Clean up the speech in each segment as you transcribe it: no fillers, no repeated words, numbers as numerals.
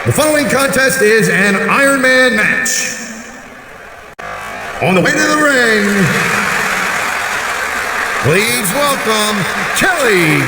The following contest is an Ironman match. On the way to the ring, please welcome Kelly.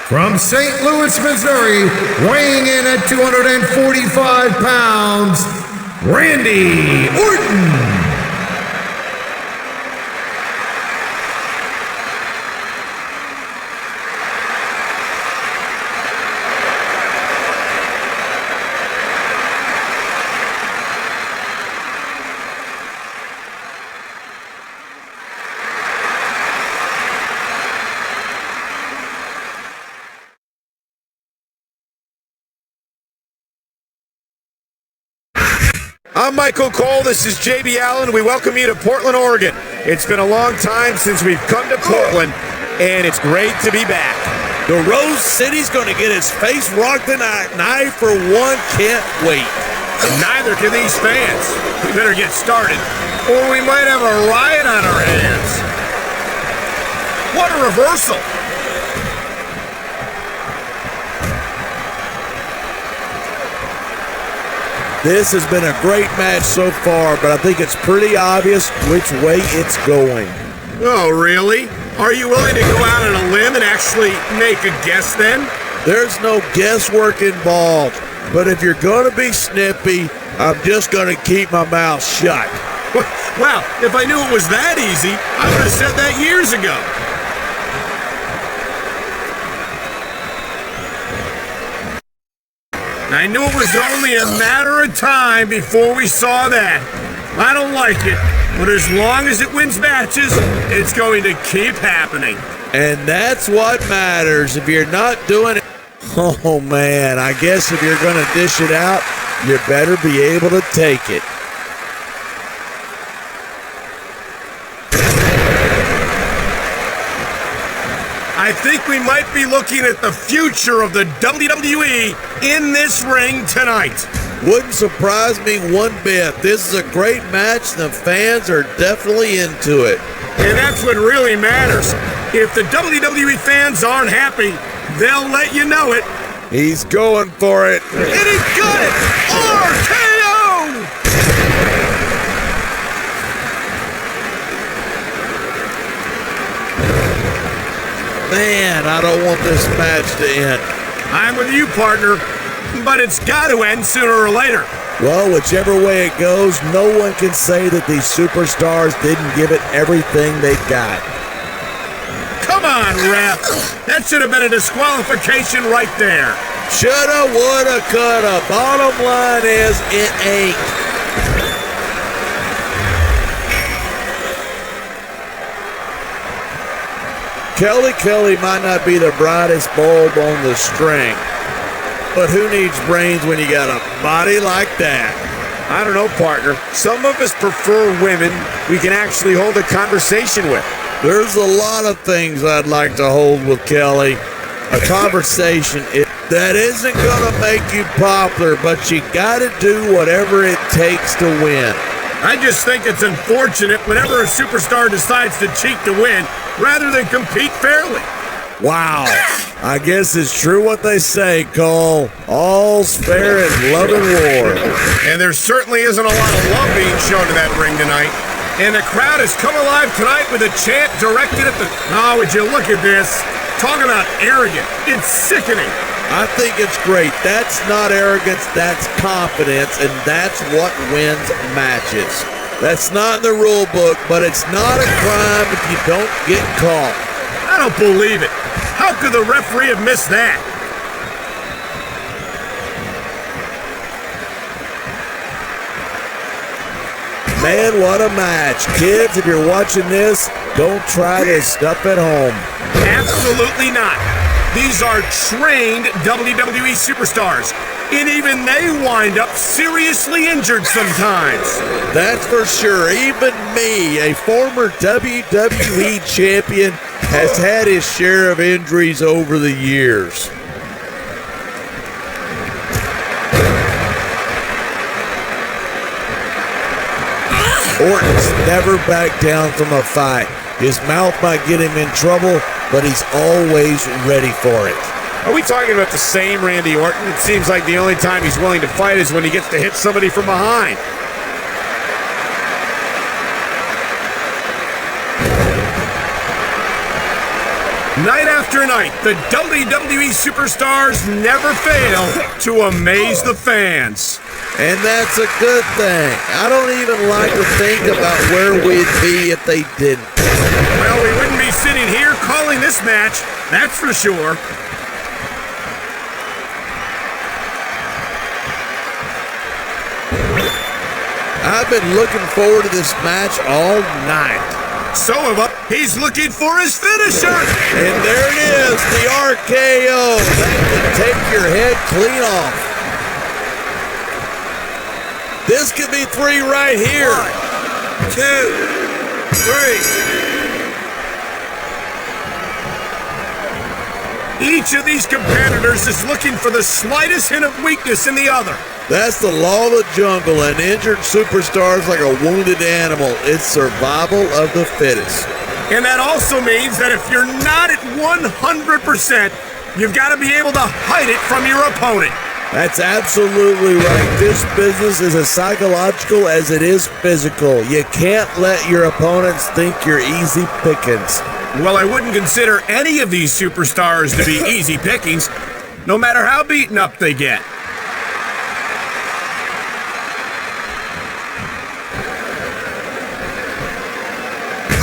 From St. Louis, Missouri, weighing in at 245 pounds, Randy Orton. I'm Michael Cole, this is JB Allen, we welcome you to Portland, Oregon. It's been a long time since we've come to Portland, and it's great to be back. The Rose City's going to get his face rocked tonight, and I, for one, can't wait. And neither can these fans. We better get started, or we might have a riot on our hands. What a reversal! This has been a great match so far, but I think it's pretty obvious which way it's going. Oh, really? Are you willing to go out on a limb and actually make a guess then? There's no guesswork involved, but if you're going to be snippy, I'm just going to keep my mouth shut. Well, if I knew it was that easy, I would have said that years ago. I knew it was only a matter of time before we saw that. I don't like it, but as long as it wins matches, it's going to keep happening. And that's what matters. If you're not doing it, oh man, I guess if you're going to dish it out, you better be able to take it. I think we might be looking at the future of the WWE in this ring tonight. Wouldn't surprise me one bit. This is a great match. The fans are definitely into it. And that's what really matters. If the WWE fans aren't happy, they'll let you know it. He's going for it. And he's got it! RKO! Man, I don't want this match to end. I'm with you, partner, but it's got to end sooner or later. Well, whichever way it goes, no one can say that these superstars didn't give it everything they got. Come on, ref. That should have been a disqualification right there. Shoulda, woulda, coulda. Bottom line is, it ain't. Kelly might not be the brightest bulb on the string, but who needs brains when you got a body like that? I don't know, partner. Some of us prefer women we can actually hold a conversation with. There's a lot of things I'd like to hold with Kelly. A conversation that isn't going to make you popular, but you got to do whatever it takes to win. I just think it's unfortunate whenever a superstar decides to cheat to win rather than compete fairly. Wow. I guess it's true what they say, Cole. All's fair in love and war. And there certainly isn't a lot of love being shown to that ring tonight. And the crowd has come alive tonight with a chant directed at the... Oh, would you look at this? Talk about arrogant. It's sickening. I think it's great. That's not arrogance, that's confidence, and that's what wins matches. That's not in the rule book, but it's not a crime if you don't get caught. I don't believe it. How could the referee have missed that? Man, what a match. Kids, if you're watching this, don't try this stuff at home. Absolutely not. These are trained WWE superstars, and even they wind up seriously injured sometimes. That's for sure. Even me, a former WWE champion, has had his share of injuries over the years. Orton's never backed down from a fight. His mouth might get him in trouble, but he's always ready for it. Are we talking about the same Randy Orton? It seems like the only time he's willing to fight is when he gets to hit somebody from behind. Night after night, the WWE superstars never fail to amaze the fans. And that's a good thing. I don't even like to think about where we'd be if they didn't. Well, we wouldn't be sitting here calling this match, that's for sure. I've been looking forward to this match all night. So have I. He's looking for his finisher. And there it is, the RKO. That can take your head clean off. This could be 3 right here. 1, 2, 3. Each of these competitors is looking for the slightest hint of weakness in the other. That's the law of the jungle. An injured superstar is like a wounded animal. It's survival of the fittest. And that also means that if you're not at 100%, you've got to be able to hide it from your opponent. That's absolutely right. This business is as psychological as it is physical. You can't let your opponents think you're easy pickings. Well, I wouldn't consider any of these superstars to be easy pickings, no matter how beaten up they get.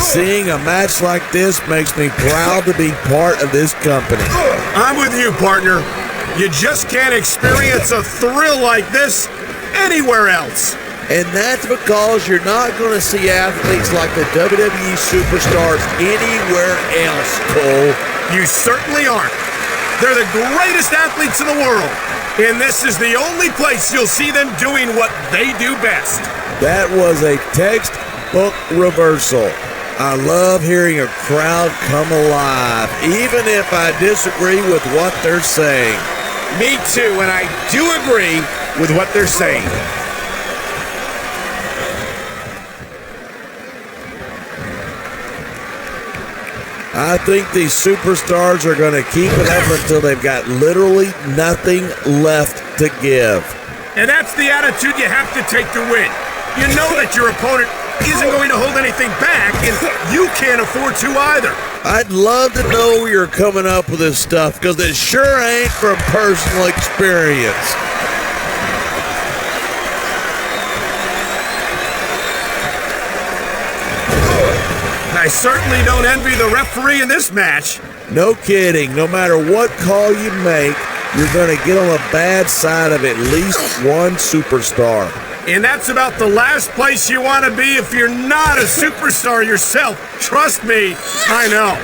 Seeing a match like this makes me proud to be part of this company. I'm with you, partner. You just can't experience a thrill like this anywhere else. And that's because you're not going to see athletes like the WWE superstars anywhere else, Cole. You certainly aren't. They're the greatest athletes in the world, and this is the only place you'll see them doing what they do best. That was a textbook reversal. I love hearing a crowd come alive, even if I disagree with what they're saying. Me too, and I do agree with what they're saying. I think these superstars are going to keep it up until they've got literally nothing left to give. And that's the attitude you have to take to win. You know that your opponent isn't going to hold anything back, and you can't afford to either. I'd love to know where you're coming up with this stuff, because it sure ain't from personal experience. I certainly don't envy the referee in this match. No kidding. No matter what call you make, you're going to get on the bad side of at least one superstar. And that's about the last place you want to be if you're not a superstar yourself. Trust me, I know.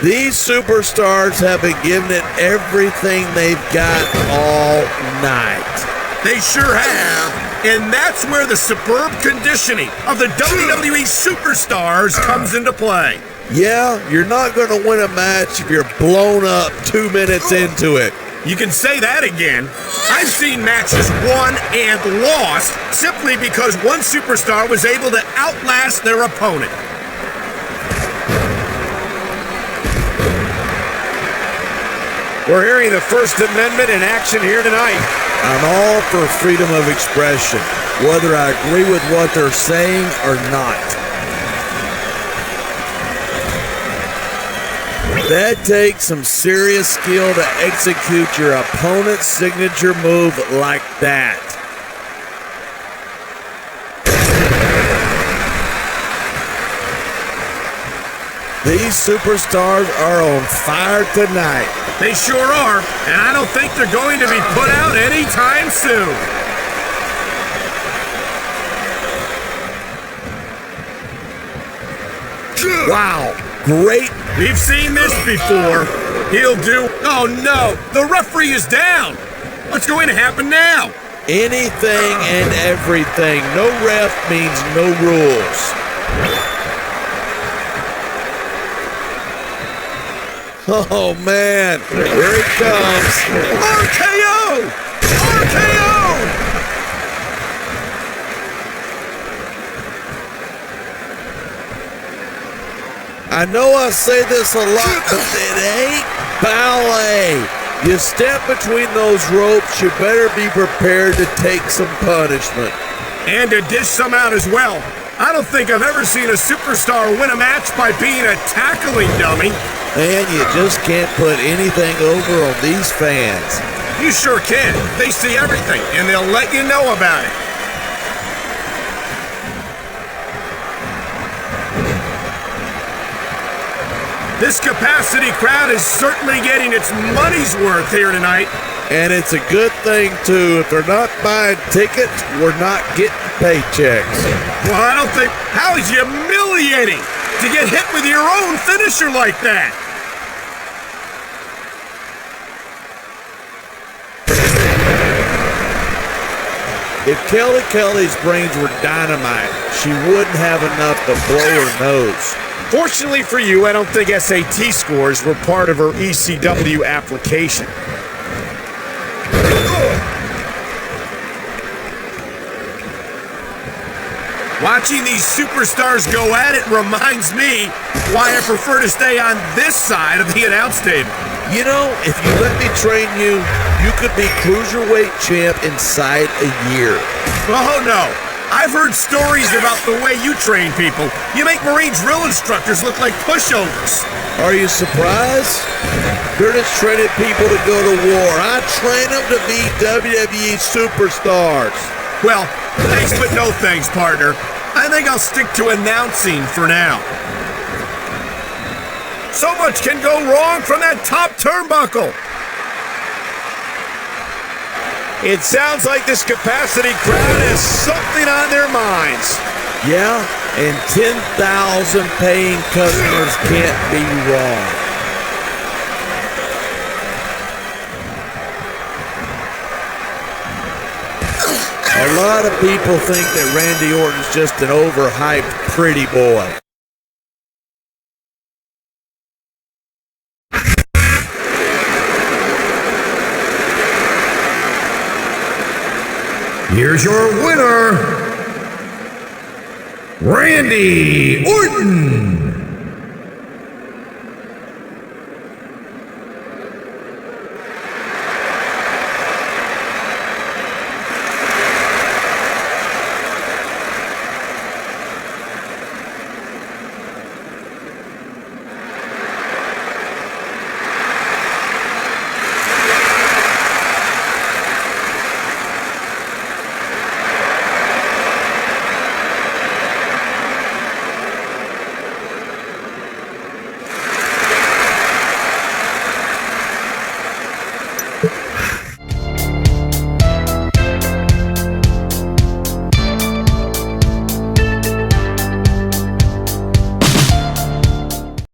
These superstars have been giving it everything they've got all night. They sure have. And that's where the superb conditioning of the WWE superstars comes into play. Yeah, you're not going to win a match if you're blown up 2 minutes into it. You can say that again. I've seen matches won and lost simply because one superstar was able to outlast their opponent. We're hearing the First Amendment in action here tonight. I'm all for freedom of expression, whether I agree with what they're saying or not. That takes some serious skill to execute your opponent's signature move like that. These superstars are on fire tonight. They sure are, and I don't think they're going to be put out anytime soon. Wow, great. We've seen this before. He'll do... Oh no, the referee is down. What's going to happen now? Anything and everything. No ref means no rules. Oh man, here it comes. RKO! RKO! I know I say this a lot, but it ain't ballet. You step between those ropes, you better be prepared to take some punishment. And to dish some out as well. I don't think I've ever seen a superstar win a match by being a tackling dummy. And you just can't put anything over on these fans. You sure can. They see everything, and they'll let you know about it. This capacity crowd is certainly getting its money's worth here tonight. And it's a good thing, too. If they're not buying tickets, we're not getting paychecks. Well, I don't think... How humiliating to get hit with your own finisher like that. If Kelly's brains were dynamite, she wouldn't have enough to blow her nose. Fortunately for you, I don't think SAT scores were part of her ECW application. Watching these superstars go at it reminds me why I prefer to stay on this side of the announce table. You know, if you let me train you, you could be cruiserweight champ inside a year. Oh no, I've heard stories about the way you train people. You make Marine drill instructors look like pushovers. Are you surprised? They're just training people to go to war. I train them to be WWE superstars. Well, thanks but no thanks, partner. I think I'll stick to announcing for now. So much can go wrong from that top turnbuckle. It sounds like this capacity crowd has something on their minds. Yeah, and 10,000 paying customers can't be wrong. A lot of people think that Randy Orton's just an overhyped pretty boy. Here's your winner, Randy Orton.